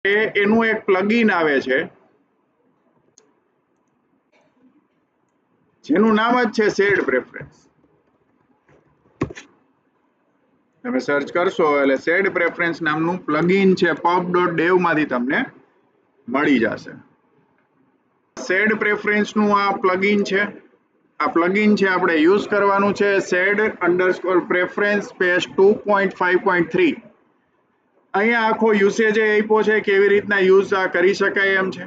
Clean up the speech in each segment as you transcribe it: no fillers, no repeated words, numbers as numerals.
એનું એક પ્લગઇન આવે છે જેનું નામ જ છે શેર્ડ પ્રેફરન્સ. તમે સર્ચ કરશો એટલે શેર્ડ પ્રેફરન્સ નામનું પ્લગઇન છે pub.dev માંથી તમને મળી જશે. શેર્ડ પ્રેફરન્સ નું આ પ્લગઇન છે. આ પ્લગઇન છે આપણે યુઝ કરવાનું છે શેર્ડ_પ્રેફરન્સ સ્પેસ 2.5.3. અહીંયા આખો યુસેજ આપ્યો છે કેવી રીતના યુઝ આ કરી શકાય એમ છે.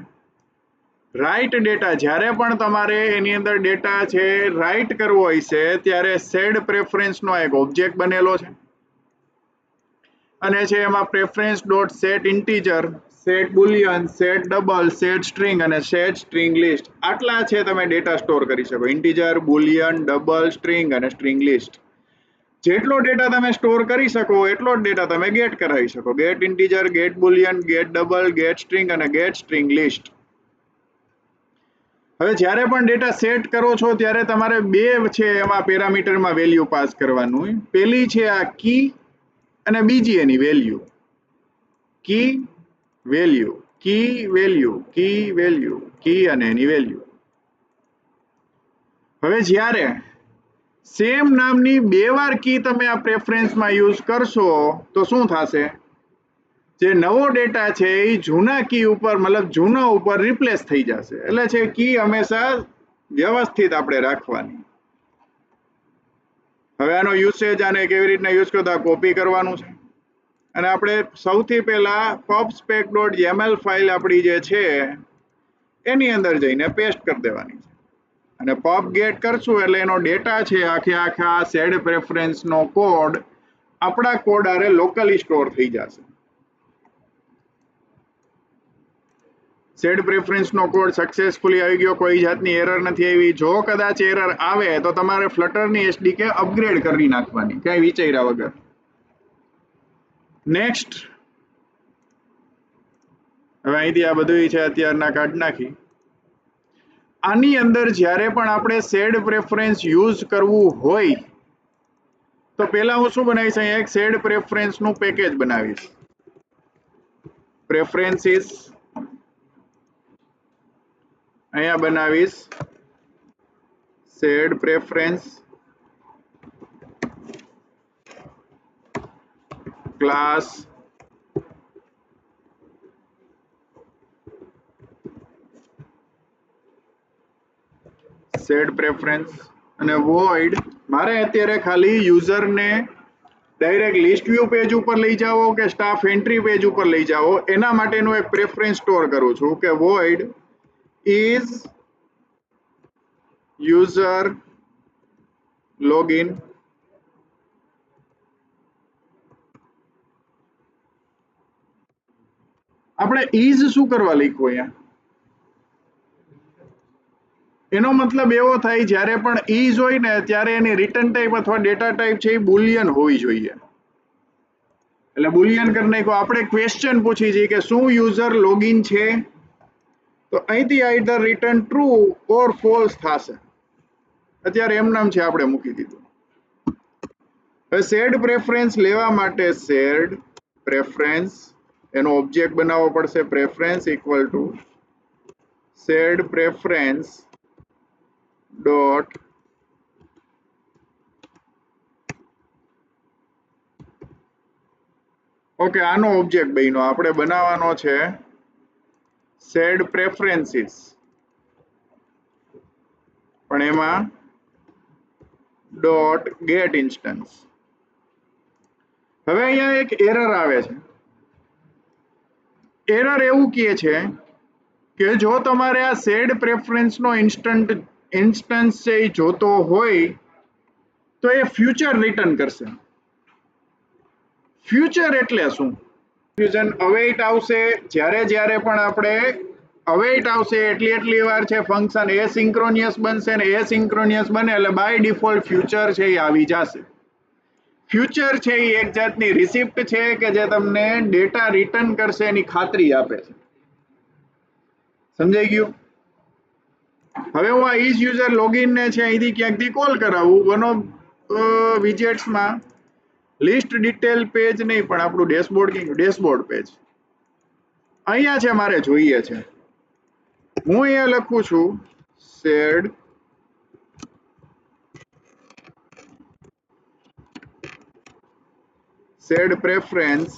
રાઇટ ડેટા, જ્યારે પણ તમારે એની અંદર ડેટા છે રાઇટ કરવો હોય છે ત્યારે શેર્ડ પ્રેફરન્સનો એક ઓબ્જેક્ટ બનેલો છે અને છે એમાં preference dot set integer, set boolean, set double, set string અને સેટ સ્ટ્રિંગ લિસ્ટ. આટલા છે તમે ડેટા સ્ટોર કરી શકો. ઇન્ટીજર, બુલિયન, ડબલ, સ્ટ્રિંગ અને સ્ટ્રિંગ લિસ્ટ. જેટલો ડેટા તમે સ્ટોર કરી શકો એટલો જ ડેટા તમે ગેટ કરાવી શકો. Get integer, get boolean, get double, get string અને ગેટ સ્ટ્રિંગ લિસ્ટ. હવે જ્યારે પણ ડેટા સેટ કરો છો ત્યારે તમારે બે છે એમાં પેરામીટરમાં વેલ્યુ પાસ કરવાનું. પહેલી છે આ કી અને બીજી એની value. Key value, key value, key value, key અને એની વેલ્યુ. હવે જ્યારે સેમ નામની બે વાર કી તમે આ પ્રેફરન્સમાં યુઝ કરશો તો શું થશે? જે નવો ડેટા છે એ જૂના કી ઉપર મતલબ જૂના ઉપર રિપ્લેસ થઈ જશે. એટલે છે કી હંમેશા વ્યવસ્થિત આપણે રાખવાની. હવે આનો યુસેજ આને કેવી રીતના યુઝ કરતા કોપી કરવાનું છે અને આપણે સૌથી પહેલા pubspec.yaml ફાઇલ આપણી જે છે એની અંદર જઈને પેસ્ટ કરી દેવાની છે અને pub get કરશું એટલે એનો ડેટા છે આખા શેર્ડ પ્રેફરન્સનો કોડ આપણા કોડ આરે લોકલી સ્ટોર થઈ જશે. શેર્ડ પ્રેફરન્સનો કોડ સક્સેસફુલી આવી ગયો, કોઈ જાતની એરર નથી આવી. જો કદાચ એરર આવે તો તમારે ફ્લટરની એસડીકે અપગ્રેડ કરી નાખવાની કઈ વિચાર્યા વગર. નેક્સ્ટ. હવે અહીંથી આ બધું છે અત્યારના કાઢ નાખી. આની અંદર જ્યારે પણ આપણે શેર્ડ પ્રેફરન્સ યુઝ કરવું હોય તો પહેલા હું શું બનાવીશ, અહીંયા એક શેર્ડ પ્રેફરન્સનું પેકેજ બનાવીશ. પ્રેફરન્સીસ અહીંયા બનાવીશ shared preference class shared preference અને વોઇડ. મારે અત્યારે ખાલી યુઝરને ડાયરેક્ટ લિસ્ટ વ્યૂ પેજ ઉપર લઈ જાઓ કે સ્ટાફ એન્ટ્રી પેજ ઉપર લઈ જાઓ એના માટેનું એક પ્રેફરન્સ સ્ટોર કરું છું કે વોઇડ ઇઝ યુઝર લોગિન આપણે ઇઝ શું કરવા લખ્યું અહીંયા? એનો મતલબ એવો થાય જ્યારે પણ ઇઝ હોય ને ત્યારે એની રિટર્ન ટાઈપ અથવા ડેટા ટાઈપ છે એ બુલિયન હોવી જોઈએ. એટલે બુલિયન કરી નાખ્યો. આપણે ક્વેશ્ચન પૂછી છે કે શું યુઝર લોગિન છે, તો અહીંથી either return true or false થશે. અત્યારે એમ નામ છે આપણે મૂકી દીધું. હવે શેર્ડ પ્રેફરન્સ લેવા માટે શેર્ડ પ્રેફરન્સ એનો ઓબ્જેક્ટ બનાવવો પડશે. Preference equal to shared preference dot okay, આનો ઓબ્જેક્ટ બન્યો. આપણે બનાવવાનો છે શેર્ડ પ્રેફરન્સીસ, પણ એમાં ડોટ ગેટ ઇન્સ્ટન્સ. હવે અહીંયા એક એરર આવે છે. એરર એવું કહે છે કે જો તમારે આ શેર્ડ પ્રેફરન્સનો ઇન્સ્ટન્સ છે એ જોતો હોય તો એ ફ્યુચર રિટર્ન કરશે. ફ્યુચર એટલે શું? ફ્યુઝન અવેઇટ આવશે. જ્યારે પણ આપણે અવેઇટ આવશે એટલી વાર છે ફંક્શન એસિંક્રોનિયસ બનશે ને એસિંક્રોનિયસ બને એટલે બાય ડિફોલ્ટ ફ્યુચર છે એ આવી જશે. ફ્યુચર છે એ એક જાતની રિસિપ્ટ છે કે જે તમને ડેટા રિટર્ન કરશે એની ખાતરી આપે છે. સમજાઈ ગયું? હવે હું આ ઇઝ યુઝર લોગિન ને છે અહીંથી ક્યાંકથી કોલ કરાવું. વન ઓફ વિજેટ્સમાં લિસ્ટ ડિટેલ પેજ નહીં પણ આપણું ડેશબોર્ડ પેજ. અહીંયા છે મારે જોઈએ છે, હું અહીંયા લખું છું સેડ પ્રેફરન્સ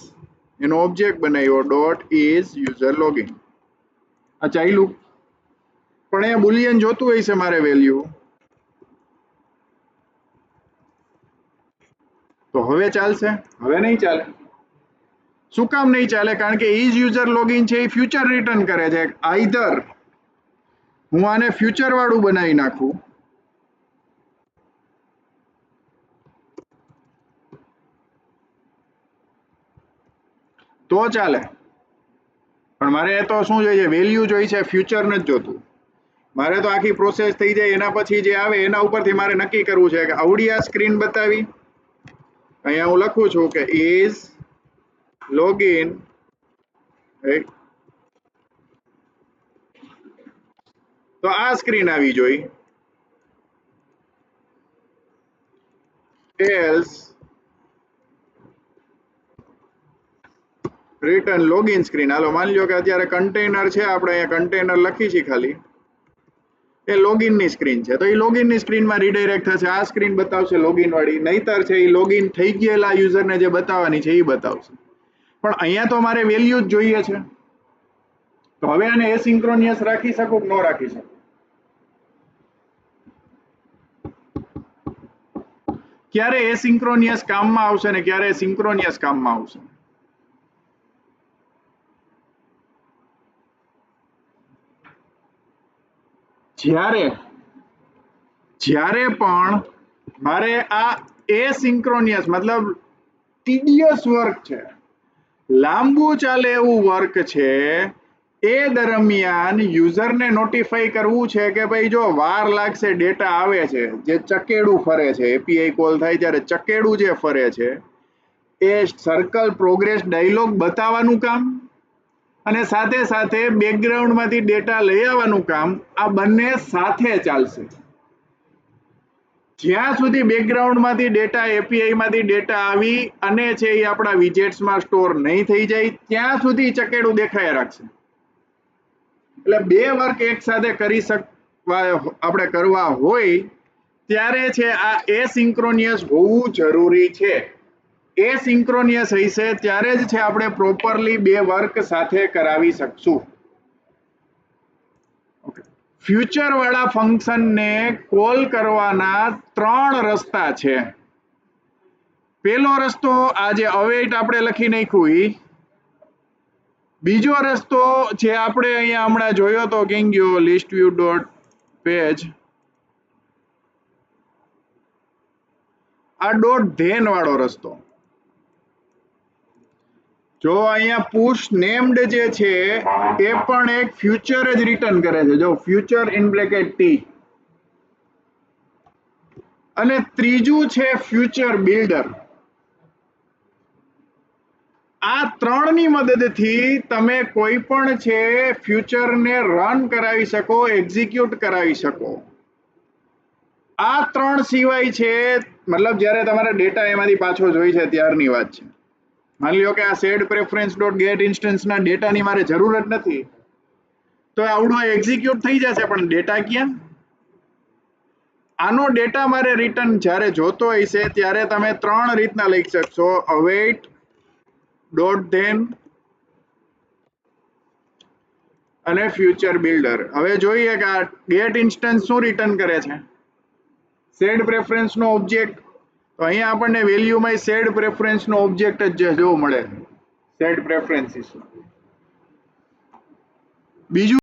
એનો ઓબ્જેક્ટ બનાવ્યો ડોટ ઇઝ યુઝર લોગિન. આ ચાલ્યું, પણ અહીંયા બુલિયન જોતું હોય છે મારે વેલ્યુ, તો હવે ચાલશે? હવે નહીં ચાલે. શું કામ નહીં ચાલે? કારણ કે ઇઝ યુઝર લોગિન છે એ ફ્યુચર રિટર્ન કરે છે. આઈધર હું આને ફ્યુચર વાળું બનાવી નાખું તો ચાલે, પણ મારે તો શું જોઈએ? વેલ્યુ જોઈ છે, ફ્યુચર નથી જોતું. મારે તો આખી પ્રોસેસ થઈ જાય એના પછી જે આવે એના ઉપરથી મારે નક્કી કરવું છે કે આવડી આ સ્ક્રીન બતાવી. અહીંયા હું લખું છું કે ઇઝ લોગિન તો આ સ્ક્રીન આવી જોઈ, એલ્સ રિટર્ન લોગિન સ્ક્રીન. હાલો માની લો કે અત્યારે કન્ટેનર છે, આપણે અહીંયા કન્ટેનર લખી છે ખાલી, એ લોગિનની સ્ક્રીન છે, તો એ લોગિનની સ્ક્રીનમાં રીડાયરેક્ટ થશે, આ સ્ક્રીન બતાવશે લોગિન વાળી. નહીતર છે એ લોગિન થઈ ગયેલા યુઝરને જે બતાવવાની છે એ બતાવશે. પણ અહીંયા તો મારે વેલ્યુ જ જોઈએ છે, તો હવે આને એસિંક્રોનિયસ રાખી શકું કે ન રાખી શકું? ક્યારે એસિંક્રોનિયસ કામમાં આવશે ને ક્યારે સિંક્રોનિયસ કામમાં આવશે? જ્યારે પણ મારે આ એસિંક્રોનિયસ મતલબ ટીડિયસ વર્ક છે, લાંબુ ચાલે એવું વર્ક છે, એ દરમિયાન યુઝરને નોટિફાઈ કરવું છે કે ભાઈ જો વાર લાગશે, ડેટા આવે છે, જે ચકેડું ફરે છે, એપીઆઈ કોલ થાય ત્યારે ચકેડું જે ફરે છે એ સર્કલ પ્રોગ્રેસ ડાયલોગ બતાવવાનું કામ અને સાથે સાથે બેકગ્રાઉન્ડમાંથી ડેટા લઈ આવવાનું કામ, આ બંને સાથે ચાલશે. જ્યાં સુધી બેકગ્રાઉન્ડમાંથી ડેટા, એપીઆઈમાંથી ડેટા આવી અને છે એ આપણા વિજેટ્સમાં સ્ટોર નહીં થઈ જાય ત્યાં સુધી ચકેડું દેખાયા રાખશે. એટલે બે વર્ક એક સાથે કરી આપણે કરવા હોય ત્યારે છે આ એસિંક્રોનિયસ હોવું જરૂરી છે. એસિંક્રોનિયસ હશે ત્યારે જ છે આપણે પ્રોપરલી બે વર્ક સાથે કરાવી શકશું. ફ્યુચર વાળા ફંક્શનને કોલ કરવાના 3 રસ્તા છે. પહેલો રસ્તો આ જે અવેઇટ આપણે લખી નાખ્યું, બીજો રસ્તો જે આપણે અહીંયા હમણાં જોયો તો કેમ ગયો, લિસ્ટ વ્યૂ ડોટ પેજ, આ ડોટ ધેન વાળો રસ્તો. જો અહીંયા પુશ નેમ્ડ જે છે એ પણ એક ફ્યુચર જ રિટર્ન કરે છે, જો ફ્યુચર ઇન બ્રેકેટ ટી. અને ત્રીજું છે ફ્યુચર બિલ્ડર. આ 3ની મદદથી તમે કોઈ પણ છે ફ્યુચરને રન કરાવી શકો, એક્ઝિક્યુટ કરાવી શકો. આ 3 સિવાય છે, મતલબ જ્યારે તમારે ડેટા એમાંથી પાછો જોઈ છે ત્યારની વાત છે. માની લો કે આ સેડ પ્રેફરન્સ ડોટ ગેટ ઇન્સ્ટન્સના ડેટાની મારે જરૂર જ નથી, તો આવડો એક્ઝિક્યુટ થઈ જશે, પણ ડેટા ક્યાં? આનો ડેટા મારે રિટર્ન જ્યારે જોતો હશે ત્યારે તમે 3 રીતના લખી શકશો, અવેઇટ ડોટ ધેન અને ફ્યુચર બિલ્ડર. હવે જોઈએ કે આ ગેટ ઇન્સ્ટન્સ શું રિટર્ન કરે છે? સેડ પ્રેફરન્સનો ઓબ્જેક્ટ. તો અહીંયા આપણને વેલ્યુમાં સેડ પ્રેફરન્સનો ઓબ્જેક્ટ જ જોવા મળે, સેડ પ્રેફરન્સીસ. બીજું